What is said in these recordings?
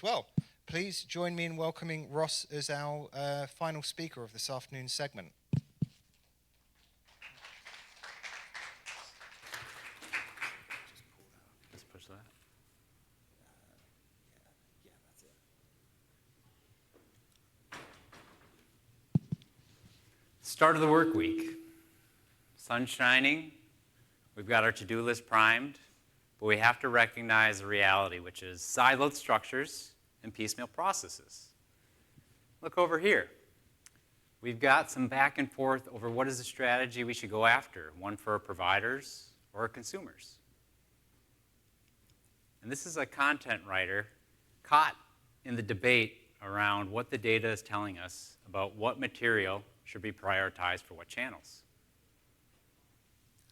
Well, please join me in welcoming Ross as our final speaker of this afternoon's segment. Just push that. Yeah, that's it. Start of the work week. Sun shining. We've got our to-do list primed. But we have to recognize the reality, which is siloed structures and piecemeal processes. Look over here. We've got some back and forth over what is the strategy we should go after, one for our providers or our consumers. And this is a content writer caught in the debate around what the data is telling us about what material should be prioritized for what channels.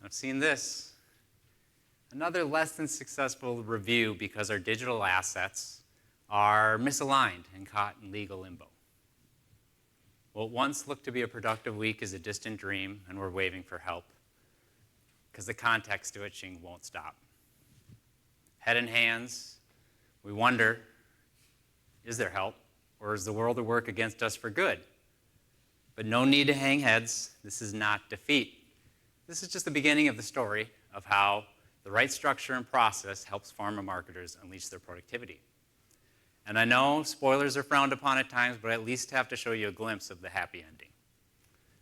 I've seen this. Another less than successful review because our digital assets are misaligned and caught in legal limbo. What once looked to be a productive week is a distant dream, and we're waving for help because the context switching won't stop. Head in hands, we wonder, is there help, or is the world at work against us for good? But no need to hang heads. This is not defeat. This is just the beginning of the story of how the right structure and process helps pharma marketers unleash their productivity. And I know spoilers are frowned upon at times, but I at least have to show you a glimpse of the happy ending.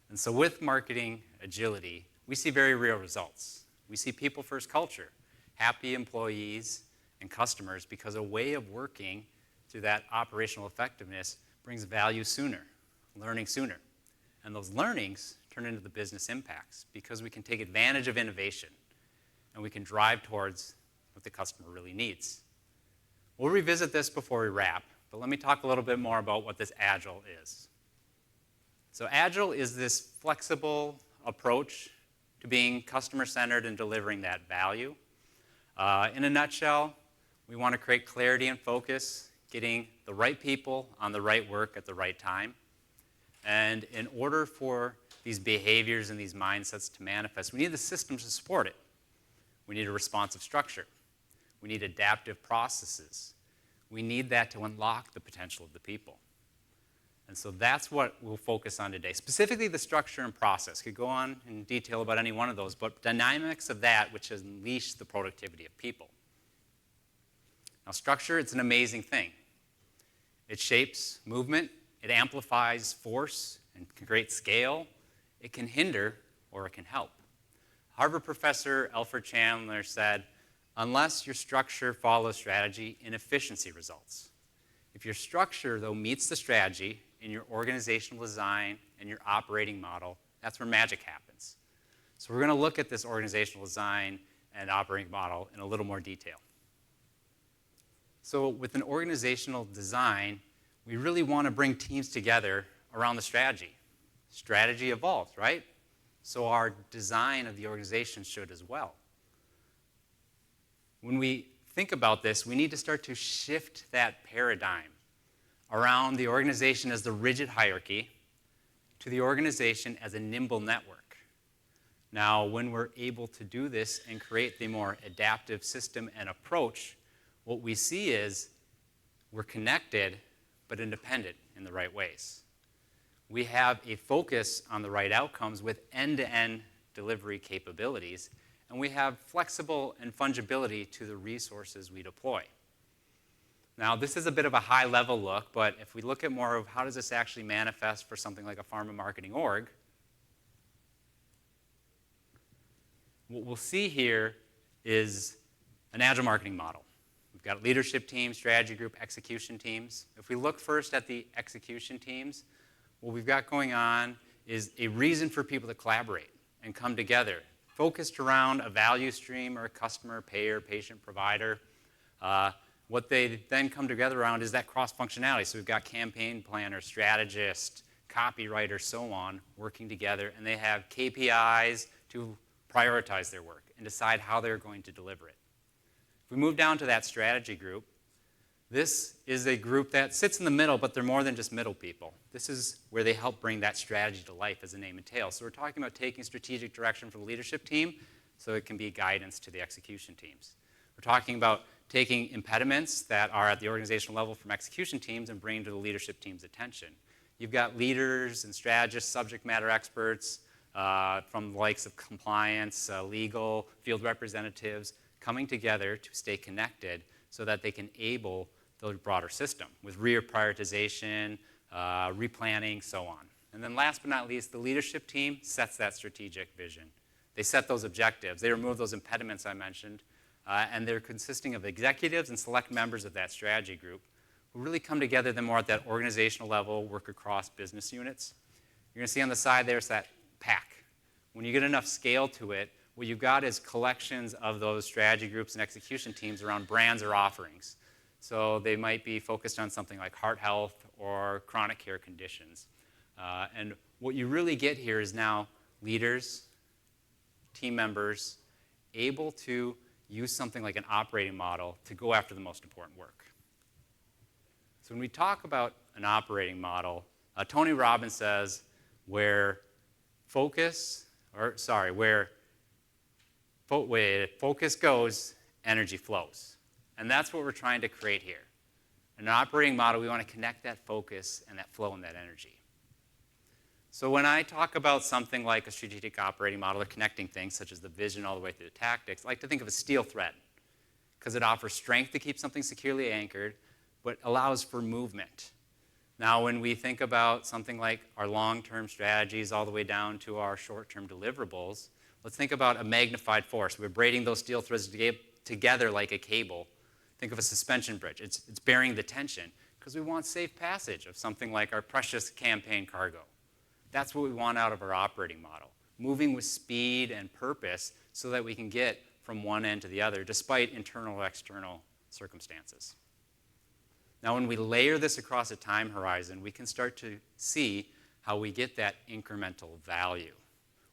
And so with marketing agility, we see very real results. We see people-first culture, happy employees and customers, because a way of working through that operational effectiveness brings value sooner, learning sooner. And those learnings turn into the business impacts because we can take advantage of innovation and we can drive towards what the customer really needs. We'll revisit this before we wrap, but let me talk a little bit more about what this Agile is. So Agile is this flexible approach to being customer-centered and delivering that value. In a nutshell, we want to create clarity and focus, getting the right people on the right work at the right time. And in order for these behaviors and these mindsets to manifest, we need the systems to support it. We need a responsive structure. We need adaptive processes. We need that to unlock the potential of the people. And so that's what we'll focus on today. Specifically the structure and process. Could go on in detail about any one of those, but dynamics of that which has unleashed the productivity of people. Now structure, it's an amazing thing. It shapes movement, it amplifies force and can create scale. It can hinder or it can help. Harvard professor Alfred Chandler said, unless your structure follows strategy, inefficiency results. If your structure, though, meets the strategy in your organizational design and your operating model, that's where magic happens. So we're going to look at this organizational design and operating model in a little more detail. So with an organizational design, we really want to bring teams together around the strategy. Strategy evolves, right? So our design of the organization should as well. When we think about this, we need to start to shift that paradigm around the organization as the rigid hierarchy to the organization as a nimble network. Now, when we're able to do this and create the more adaptive system and approach, what we see is we're connected but independent in the right ways. We have a focus on the right outcomes with end-to-end delivery capabilities, and we have flexible and fungibility to the resources we deploy. Now, this is a bit of a high-level look, but if we look at more of how does this actually manifest for something like a pharma marketing org, what we'll see here is an agile marketing model. We've got leadership teams, strategy group, execution teams. If we look first at the execution teams, what we've got going on is a reason for people to collaborate and come together, focused around a value stream or a customer, payer, patient, provider. What they then come together around is that cross-functionality. So we've got campaign planners, strategists, copywriters, so on, working together, and they have KPIs to prioritize their work and decide how they're going to deliver it. If we move down to that strategy group, this is a group that sits in the middle, but they're more than just middle people. This is where they help bring that strategy to life, as the name entails. So we're talking about taking strategic direction from the leadership team so it can be guidance to the execution teams. We're talking about taking impediments that are at the organizational level from execution teams and bringing to the leadership team's attention. You've got leaders and strategists, subject matter experts from the likes of compliance, legal, field representatives, coming together to stay connected so that they can enable the broader system with reprioritization, replanning, so on. And then last but not least, the leadership team sets that strategic vision. They set those objectives. They remove those impediments I mentioned. And they're consisting of executives and select members of that strategy group who really come together then more at that organizational level, work across business units. You're going to see on the side there's that pack. When you get enough scale to it, what you've got is collections of those strategy groups and execution teams around brands or offerings. So they might be focused on something like heart health or chronic care conditions. And what you really get here is now leaders, team members, able to use something like an operating model to go after the most important work. So when we talk about an operating model, Tony Robbins says where focus goes, energy flows. And that's what we're trying to create here. In an operating model, we want to connect that focus and that flow and that energy. So when I talk about something like a strategic operating model or connecting things, such as the vision all the way through the tactics, I like to think of a steel thread because it offers strength to keep something securely anchored, but allows for movement. Now, when we think about something like our long-term strategies all the way down to our short-term deliverables, let's think about a magnified force. We're braiding those steel threads together like a cable. Think of a suspension bridge. It's bearing the tension because we want safe passage of something like our precious campaign cargo. That's what we want out of our operating model, moving with speed and purpose so that we can get from one end to the other despite internal or external circumstances. Now, when we layer this across a time horizon, we can start to see how we get that incremental value.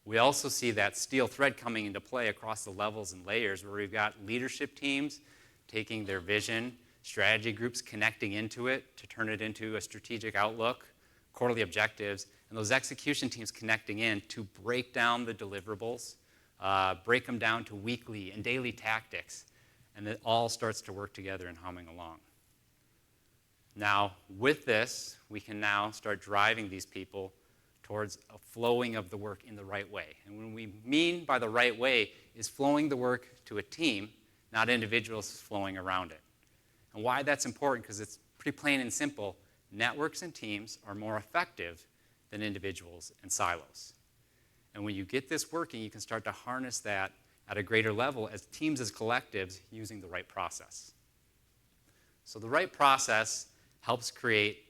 We also see that steel thread coming into play across the levels and layers where we've got leadership teams taking their vision, strategy groups connecting into it to turn it into a strategic outlook, quarterly objectives, and those execution teams connecting in to break down the deliverables, break them down to weekly and daily tactics, and it all starts to work together and humming along. Now, with this, we can now start driving these people towards a flowing of the work in the right way. And what we mean by the right way is flowing the work to a team, not individuals flowing around it. And why that's important, because it's pretty plain and simple. Networks and teams are more effective than individuals and silos. And when you get this working, you can start to harness that at a greater level as teams, as collectives, using the right process. So the right process helps create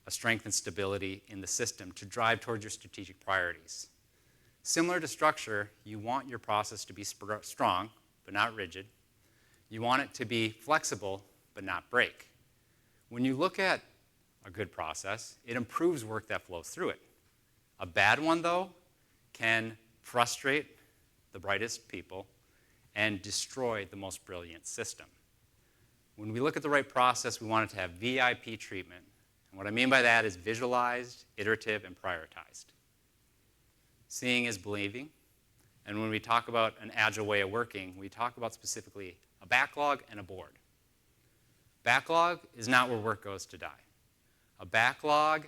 a strength and stability in the system to drive towards your strategic priorities. Similar to structure, you want your process to be strong, but not rigid. You want it to be flexible, but not break. When you look at a good process, it improves work that flows through it. A bad one, though, can frustrate the brightest people and destroy the most brilliant system. When we look at the right process, we want it to have VIP treatment. And what I mean by that is visualized, iterative, and prioritized. Seeing is believing. And when we talk about an agile way of working, we talk about specifically a backlog and a board. Backlog is not where work goes to die. A backlog,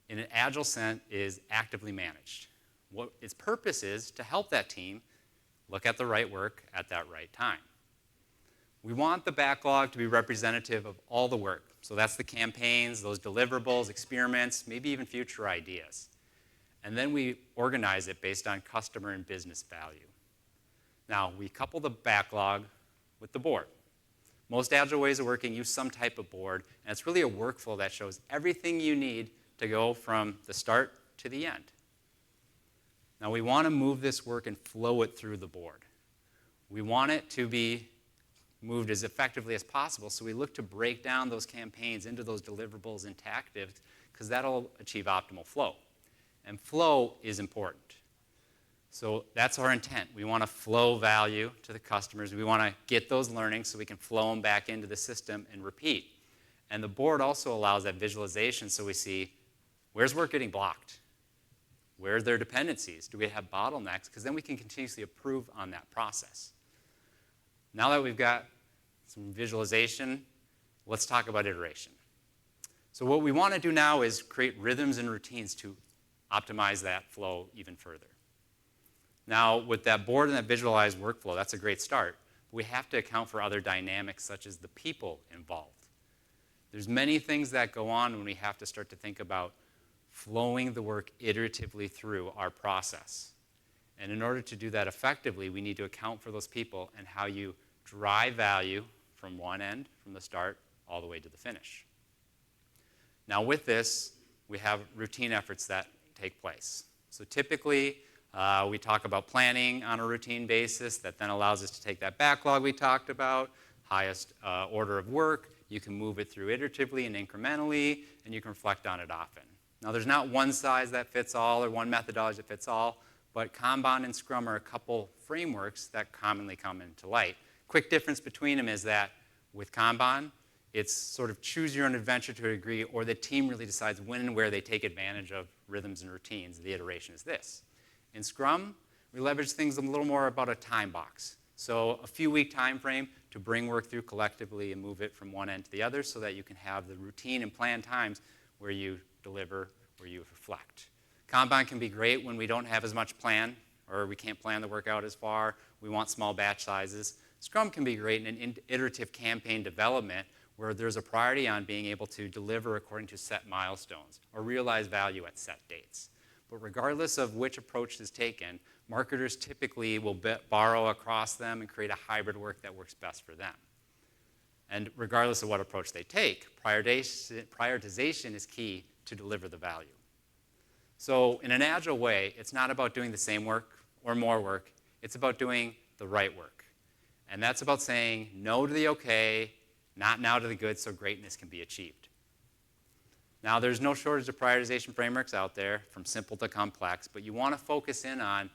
in an agile sense, is actively managed. What its purpose is to help that team look at the right work at that right time. We want the backlog to be representative of all the work. So that's the campaigns, those deliverables, experiments, maybe even future ideas. And then we organize it based on customer and business value. Now, we couple the backlog with the board. Most agile ways of working use some type of board, and it's really a workflow that shows everything you need to go from the start to the end. Now, we want to move this work and flow it through the board. We want it to be moved as effectively as possible, so we look to break down those campaigns into those deliverables and tactics, because that'll achieve optimal flow. And flow is important. So that's our intent. We want to flow value to the customers. We want to get those learnings so we can flow them back into the system and repeat. And the board also allows that visualization so we see where's work getting blocked? Where are there dependencies? Do we have bottlenecks? Because then we can continuously improve on that process. Now that we've got some visualization. Let's talk about iteration. So what we want to do now is create rhythms and routines to optimize that flow even further. Now, with that board and that visualized workflow, that's a great start. We have to account for other dynamics, such as the people involved. There's many things that go on when we have to start to think about flowing the work iteratively through our process. And in order to do that effectively, we need to account for those people and how you drive value from one end, from the start, all the way to the finish. Now with this, we have routine efforts that take place. So typically, we talk about planning on a routine basis that then allows us to take that backlog we talked about, highest order of work. You can move it through iteratively and incrementally, and you can reflect on it often. Now there's not one size that fits all or one methodology that fits all, but Kanban and Scrum are a couple frameworks that commonly come into light. Quick difference between them is that with Kanban, it's sort of choose your own adventure to a degree, or the team really decides when and where they take advantage of rhythms and routines. The iteration is this. In Scrum, we leverage things a little more about a time box. So a few week time frame to bring work through collectively and move it from one end to the other so that you can have the routine and planned times where you deliver, where you reflect. Kanban can be great when we don't have as much plan or we can't plan the work out as far. We want small batch sizes. Scrum can be great in an iterative campaign development where there's a priority on being able to deliver according to set milestones or realize value at set dates. But regardless of which approach is taken, marketers typically will borrow across them and create a hybrid work that works best for them. And regardless of what approach they take, prioritization is key to deliver the value. So in an agile way, it's not about doing the same work or more work. It's about doing the right work. And that's about saying no to the okay, not now to the good, so greatness can be achieved. Now, there's no shortage of prioritization frameworks out there, from simple to complex, but you want to focus in on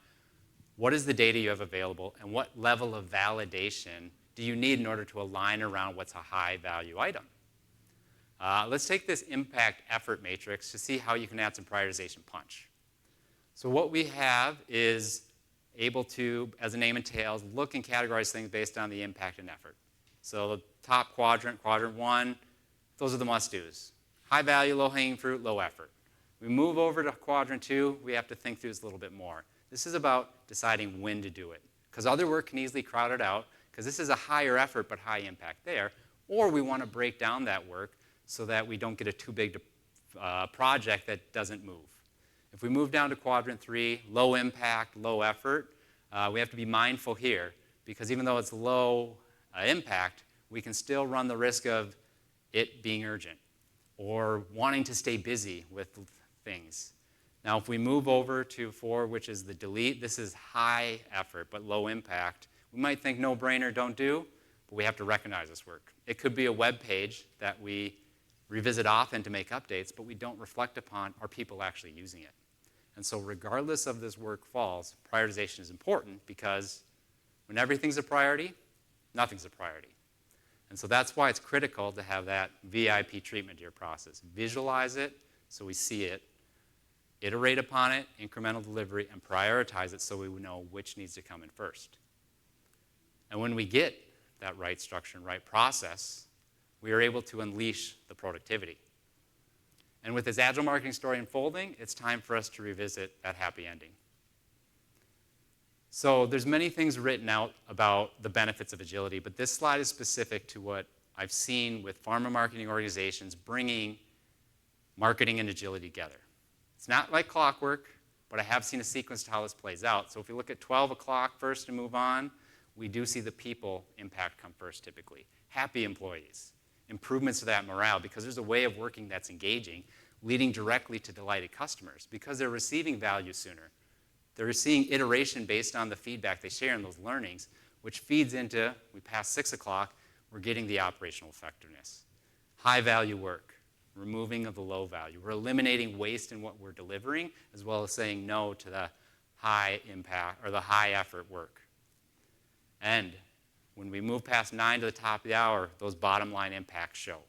what is the data you have available and what level of validation do you need in order to align around what's a high-value item. Let's take this impact effort matrix to see how you can add some prioritization punch. So what we have is able to, as the name entails, look and categorize things based on the impact and effort. So the top quadrant, quadrant 1, those are the must-dos. High value, low hanging fruit, low effort. We move over to quadrant 2, we have to think through this a little bit more. This is about deciding when to do it, because other work can easily crowd it out, because this is a higher effort but high impact there, or we want to break down that work so that we don't get a too big project that doesn't move. If we move down to quadrant 3, low impact, low effort, we have to be mindful here, because even though it's low impact, we can still run the risk of it being urgent or wanting to stay busy with things. Now, if we move over to 4, which is the delete, this is high effort but low impact. We might think no brainer, don't do, but we have to recognize this work. It could be a web page that we revisit often to make updates, but we don't reflect upon are people actually using it. And so regardless of this work falls, prioritization is important, because when everything's a priority, nothing's a priority. And so that's why it's critical to have that VIP treatment to your process. Visualize it so we see it, iterate upon it, incremental delivery, and prioritize it so we know which needs to come in first. And when we get that right structure and right process, we are able to unleash the productivity. And with this agile marketing story unfolding, it's time for us to revisit that happy ending. So there's many things written out about the benefits of agility, but this slide is specific to what I've seen with pharma marketing organizations bringing marketing and agility together. It's not like clockwork, but I have seen a sequence to how this plays out. So if we look at 12 o'clock first and move on, we do see the people impact come first typically. Happy employees, improvements to that morale, because there's a way of working that's engaging, leading directly to delighted customers because they're receiving value sooner. They're seeing iteration based on the feedback they share and those learnings, which feeds into, we pass 6 o'clock, we're getting the operational effectiveness. High value work, removing of the low value. We're eliminating waste in what we're delivering, as well as saying no to the high impact or the high effort work. And when we move past 9 to the top of the hour, those bottom line impacts show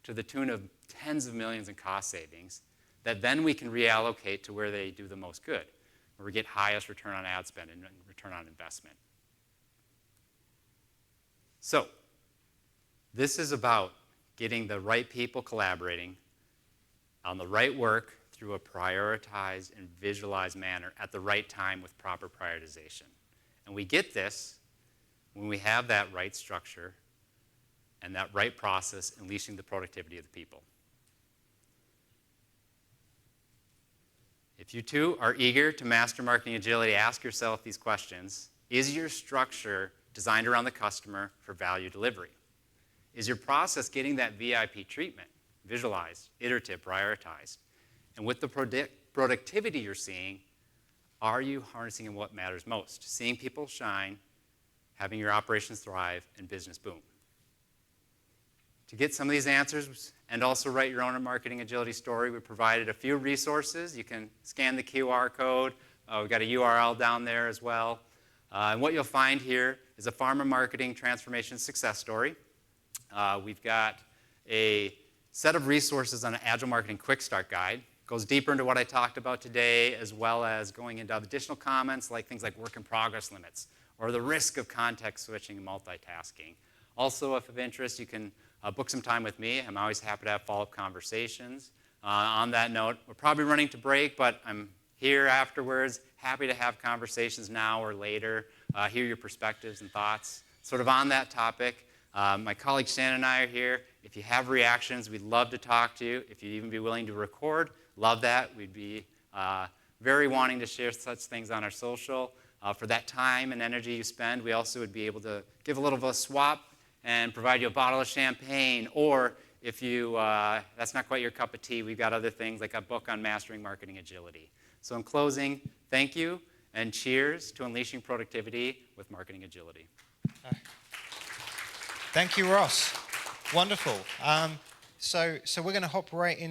to the tune of tens of millions in cost savings that then we can reallocate to where they do the most good, where we get highest return on ad spend and return on investment. So This is about getting the right people collaborating on the right work through a prioritized and visualized manner at the right time with proper prioritization. And we get this when we have that right structure and that right process unleashing the productivity of the people. If you too are eager to master marketing agility, ask yourself these questions. Is your structure designed around the customer for value delivery? Is your process getting that VIP treatment, visualized, iterative, prioritized? And with the productivity you're seeing, are you harnessing in what matters most? Seeing people shine, having your operations thrive, and business boom. To get some of these answers and also write your own marketing agility story, we provided a few resources. You can scan the QR code. We've got a URL down there as well. And what you'll find here is a pharma marketing transformation success story. We've got a set of resources on an Agile Marketing Quick Start Guide. Goes deeper into what I talked about today, as well as going into additional comments like things like work in progress limits or the risk of context switching and multitasking. Also, if of interest, you can book some time with me. I'm always happy to have follow-up conversations. On that note, we're probably running to break, but I'm here afterwards, happy to have conversations now or later, hear your perspectives and thoughts. Sort of on that topic, my colleague Shannon and I are here. If you have reactions, we'd love to talk to you. If you'd even be willing to record, love that. We'd be very wanting to share such things on our social. For that time and energy you spend, we also would be able to give a little of a swap and provide you a bottle of champagne, or if you that's not quite your cup of tea, we've got other things like a book on mastering marketing agility. So in closing, thank you and cheers to unleashing productivity with marketing agility. Thank you, Ross. Wonderful. So we're going to hop right in.